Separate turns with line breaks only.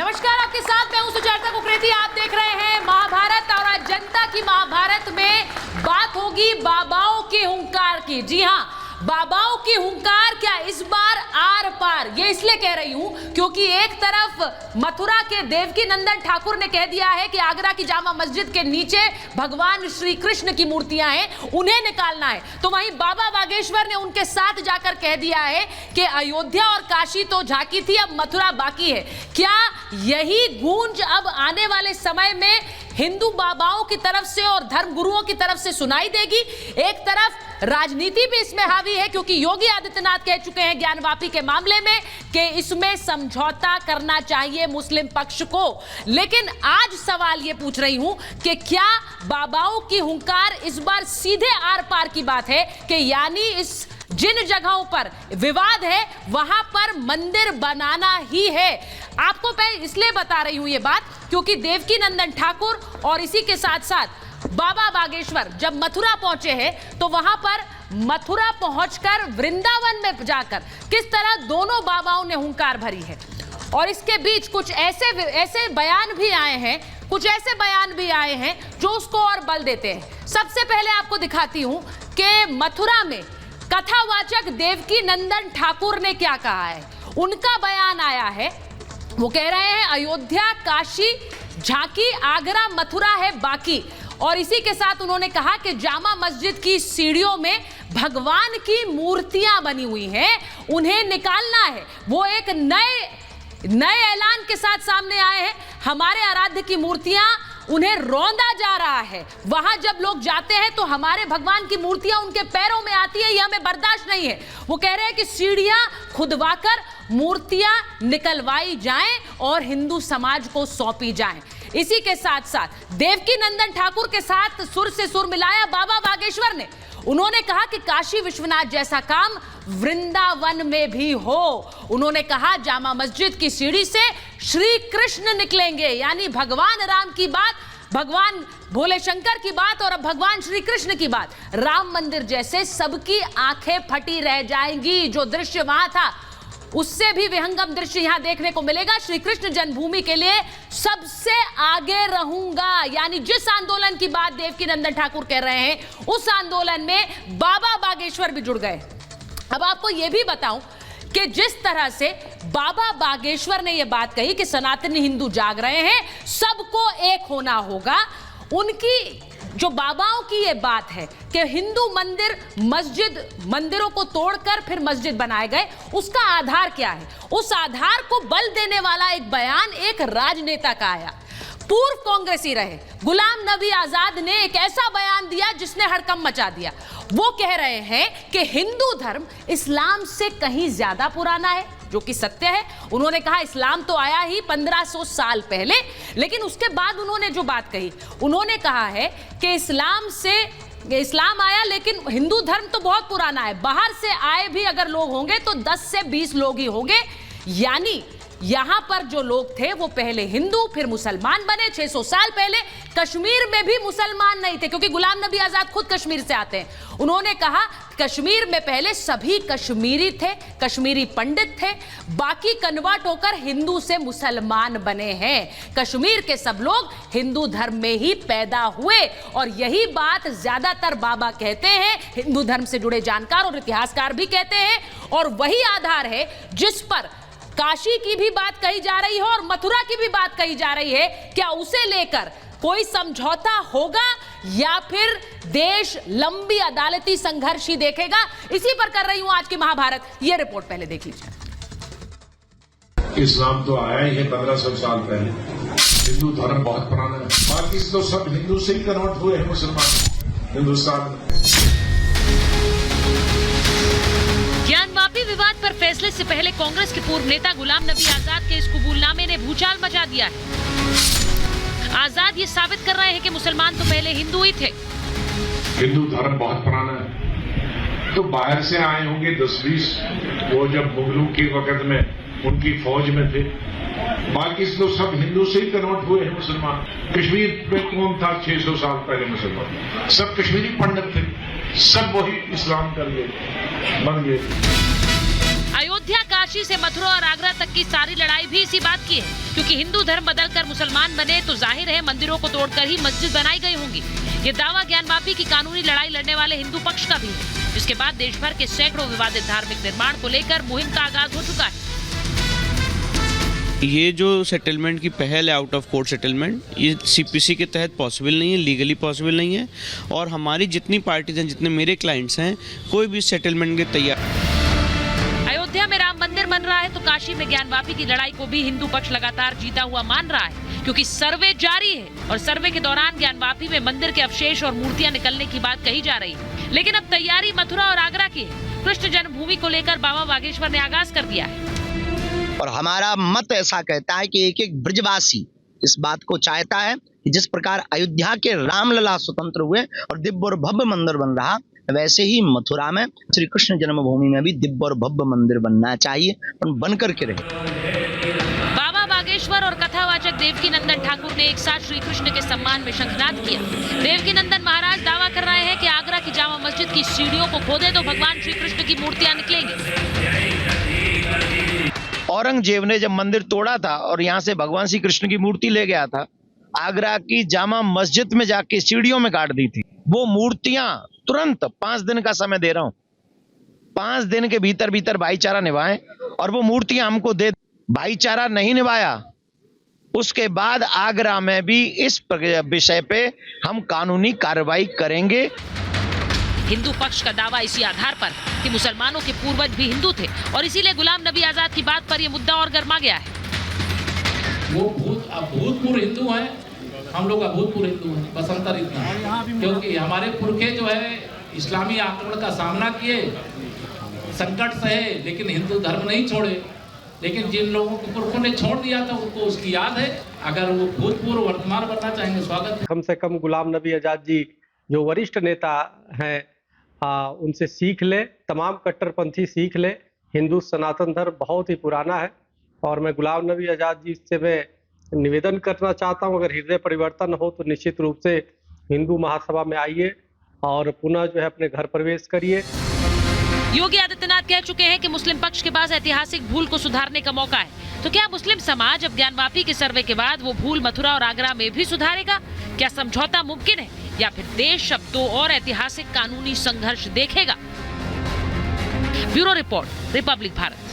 नमस्कार, आपके साथ मैं हूं सुजाता कुकरेती। आप देख रहे हैं महाभारत और आज जनता की महाभारत में बात होगी बाबाओं के हुंकार की। जी हां, बाबाओं की हुंकार क्या इस बार आर पार। ये इसलिए कह रही हूं क्योंकि एक तरफ मथुरा के देवकी नंदन ठाकुर ने कह दिया है कि आगरा की जामा मस्जिद के नीचे भगवान श्री कृष्ण की मूर्तियां हैं, उन्हें निकालना है। तो वहीं बाबा बागेश्वर ने उनके साथ जाकर कह दिया है कि अयोध्या और काशी तो झांकी थी, अब मथुरा बाकी है। क्या यही गूंज अब आने वाले समय में हिंदू बाबाओं की तरफ से और धर्म गुरुओं की तरफ से सुनाई देगी? एक तरफ राजनीति भी इसमें हावी है क्योंकि योगी आदित्यनाथ कह चुके हैं ज्ञानवापी के मामले में कि इसमें समझौता करना चाहिए मुस्लिम पक्ष को। लेकिन आज सवाल यह पूछ रही हूं कि क्या बाबाओं की हुंकार इस बार सीधे आर पार की बात है कि यानी इस जिन जगहों पर विवाद है वहां पर मंदिर बनाना ही है? आपको मैं इसलिए बता रही हूं ये बात क्योंकि देवकी नंदन ठाकुर और इसी के साथ साथ बाबा बागेश्वर जब मथुरा पहुंचे हैं तो वहां पर मथुरा पहुंचकर वृंदावन में जाकर किस तरह दोनों बाबाओं ने हुंकार भरी है। और इसके बीच कुछ ऐसे बयान भी आए हैं जो उसको और बल देते हैं। सबसे पहले आपको दिखाती हूं कि मथुरा में कथावाचक देवकी नंदन ठाकुर ने क्या कहा है। उनका बयान आया है, वो कह रहे हैं अयोध्या काशी झांकी आगरा मथुरा है बाकी। और इसी के साथ उन्होंने कहा कि जामा मस्जिद की सीढ़ियों में भगवान की मूर्तियां बनी हुई हैं, उन्हें निकालना है। वो एक नए ऐलान के साथ सामने आए हैं। हमारे आराध्य की मूर्तियां, उन्हें रौंदा जा रहा है। वहां जब लोग जाते हैं तो हमारे भगवान की मूर्तियां उनके पैरों में आती है, यह हमें बर्दाश्त नहीं है। वो कह रहे हैं कि सीढ़ियां खुदवाकर मूर्तियां निकलवाई जाएं और हिंदू समाज को सौंपी जाएं। इसी के साथ साथ देवकी नंदन ठाकुर के साथ सुर से सुर मिलाया बाबा बागेश्वर ने। उन्होंने कहा कि काशी विश्वनाथ जैसा काम वृंदावन में भी हो। उन्होंने कहा जामा मस्जिद की सीढ़ी से श्री कृष्ण निकलेंगे, यानी भगवान राम की बात, भगवान भोले शंकर की बात और अब भगवान श्री कृष्ण की बात। राम मंदिर जैसे सबकी आंखें फटी रह जाएंगी। जो दृश्य वहां था उससे भी विहंगम दृश्य यहां देखने को मिलेगा। श्री कृष्ण जन्मभूमि के लिए सबसे आगे रहूंगा, यानी जिस आंदोलन की बात देवकी नंदन ठाकुर कह रहे हैं उस आंदोलन में बाबा बागेश्वर भी जुड़ गए। अब आपको यह भी बताऊं कि जिस तरह से बाबा बागेश्वर ने यह बात कही कि सनातनी हिंदू जाग रहे हैं, सबको एक होना होगा, उनकी जो बाबाओं की ये बात है कि हिंदू मंदिरों को तोड़कर फिर मस्जिद बनाए गए, उसका आधार क्या है? उस आधार को बल देने वाला एक बयान एक राजनेता का आया। पूर्व कांग्रेसी रहे गुलाम नबी आजाद ने एक ऐसा बयान दिया जिसने हड़कंप मचा दिया। वो कह रहे हैं कि हिंदू धर्म इस्लाम से कहीं ज्यादा पुराना है, जो कि सत्य है। उन्होंने कहा इस्लाम तो आया ही 1500 साल पहले, लेकिन उसके बाद उन्होंने जो बात कही, उन्होंने कहा है कि इस्लाम आया लेकिन हिंदू धर्म तो बहुत पुराना है। बाहर से आए भी अगर लोग होंगे तो 10 से 20 लोग ही होंगे, यानी यहां पर जो लोग थे वो पहले हिंदू फिर मुसलमान बने। 600 साल पहले कश्मीर में भी मुसलमान नहीं थे क्योंकि गुलाम नबी आजाद खुद कश्मीर से आते हैं। उन्होंने कहा कश्मीर में पहले सभी कश्मीरी थे, कश्मीरी पंडित थे, बाकी कन्वर्ट होकर हिंदू से मुसलमान बने हैं। कश्मीर के सब लोग हिंदू धर्म में ही पैदा हुए और यही बात ज्यादातर बाबा कहते हैं, हिंदू धर्म से जुड़े जानकार और इतिहासकार भी कहते हैं। और वही आधार है जिस पर काशी की भी बात कही जा रही है और मथुरा की भी बात कही जा रही है। क्या उसे लेकर कोई समझौता होगा या फिर देश लंबी अदालती संघर्ष ही देखेगा? इसी पर कर रही हूं आज की महाभारत। यह रिपोर्ट पहले देख लीजिए।
इस्लाम तो आया ही है 1500 साल पहले। हिंदू धर्म बहुत पुराना है, बाकी तो सब हिंदू से ही कन्वर्ट हुए हैं मुसलमान हिंदुस्तान में।
ज्ञानवापी विवाद पर फैसले से पहले कांग्रेस के पूर्व नेता गुलाम नबी आजाद के इस कबूलनामे ने भूचाल मचा दिया है। आजाद ये साबित कर रहे हैं कि मुसलमान तो पहले हिंदू ही थे।
हिंदू धर्म बहुत पुराना है, तो बाहर से आए होंगे 10-20, वो जब मुगलों के वक्त में उनकी फौज में थे। बाकी तो सब हिंदू से ही कन्वर्ट हुए हैं मुसलमान। कश्मीर में कौन था 600 साल पहले मुसलमान? सब कश्मीरी पंडित थे, सब वही इस्लाम कर गए, बन गए।
अयोध्या काशी काशी से मथुरा और आगरा तक की सारी लड़ाई भी इसी बात की है, क्योंकि हिंदू धर्म बदलकर मुसलमान बने तो जाहिर है मंदिरों को तोड़कर ही मस्जिद बनाई गई होंगी। ये दावा ज्ञानवापी की कानूनी लड़ाई लड़ने वाले हिंदू पक्ष का भी है, जिसके बाद देश भर के सैकड़ों विवादित धार्मिक निर्माण को लेकर मुहिम का आगाज हो चुका है।
ये जो सेटलमेंट की पहल है, आउट ऑफ कोर्ट सेटलमेंट, ये सीपीसी के तहत पॉसिबल नहीं है, लीगली पॉसिबल नहीं है। और हमारी जितनी पार्टीज हैं, जितने मेरे क्लाइंट्स हैं, कोई भी सेटलमेंट के तैयार।
अयोध्या में राम मंदिर बन रहा है तो काशी में ज्ञानवापी की लड़ाई को भी हिंदू पक्ष लगातार जीता हुआ मान रहा है, क्योंकि सर्वे जारी है और सर्वे के दौरान ज्ञानवापी में मंदिर के अवशेष और मूर्तियां निकलने की बात कही जा रही है। लेकिन अब तैयारी मथुरा और आगरा की है। कृष्ण जन्मभूमि को लेकर बाबा बागेश्वर ने आगाज कर दिया है।
और हमारा मत ऐसा कहता है कि एक एक ब्रजवासी इस बात को चाहता है कि जिस प्रकार अयोध्या के रामलला स्वतंत्र हुए और दिव्य और भव्य मंदिर बन रहा, वैसे ही मथुरा में श्री कृष्ण जन्मभूमि में भी दिव्य और भव्य मंदिर बनना चाहिए और बन करके रहे।
बाबा बागेश्वर और कथावाचक देवकीनंदन ठाकुर ने एक साथ श्री कृष्ण के सम्मान में शंखनाद किया। देवकीनंदन महाराज दावा कर रहे हैं कि आगरा की जामा मस्जिद की सीढ़ियों को खोदे तो भगवान श्री कृष्ण की मूर्तियां निकलेंगी।
औरंगजेब ने जब मंदिर तोड़ा था और यहाँ से भगवान श्री कृष्ण की मूर्ति ले गया था, आगरा की जामा मस्जिद में जाके सीढ़ियों में काट दी थी। वो मूर्तियां तुरंत 5 दिन का समय दे रहा हूं, 5 दिन के भीतर भीतर भाईचारा निभाएं और वो मूर्तियां हमको दे। भाईचारा नहीं निभाया, उसके बाद आगरा में भी इस विषय पे हम कानूनी कार्रवाई करेंगे।
हिंदू पक्ष का दावा इसी आधार पर कि मुसलमानों के पूर्वज भी हिंदू थे और इसीलिए गुलाम नबी आजाद की बात पर यह मुद्दा और गर्मा गया है।
वो भूतपूर्व हिंदू हैं, हम लोग अभूतपूर्व हिंदू हैं, बस अंतर इतना है क्योंकि हमारे पुरखे जो है इस्लामी आक्रमण का सामना किए, संकट सहे, लेकिन हिंदू धर्म नहीं छोड़े। लेकिन जिन लोगों को पुरखों ने छोड़ दिया था उनको उसकी याद है। अगर वो भूतपूर्व वर्तमान बनना चाहेंगे, स्वागत है।
कम से कम गुलाम नबी आजाद जी जो वरिष्ठ नेता हैं, उनसे सीख ले, तमाम कट्टरपंथी सीख ले। हिंदू सनातन धर्म बहुत ही पुराना है और मैं गुलाम नबी आजाद जी से मैं निवेदन करना चाहता हूं, अगर हृदय परिवर्तन हो तो निश्चित रूप से हिंदू महासभा में आइए और पुनः जो है अपने घर प्रवेश करिए।
योगी आदित्यनाथ कह चुके हैं कि मुस्लिम पक्ष के पास ऐतिहासिक भूल को सुधारने का मौका है। तो क्या मुस्लिम समाज अब ज्ञानवापी के सर्वे के बाद वो भूल मथुरा और आगरा में भी सुधारेगा? क्या समझौता मुमकिन है या फिर देश अब तो और ऐतिहासिक कानूनी संघर्ष देखेगा? Bureau report, Republic Bharat.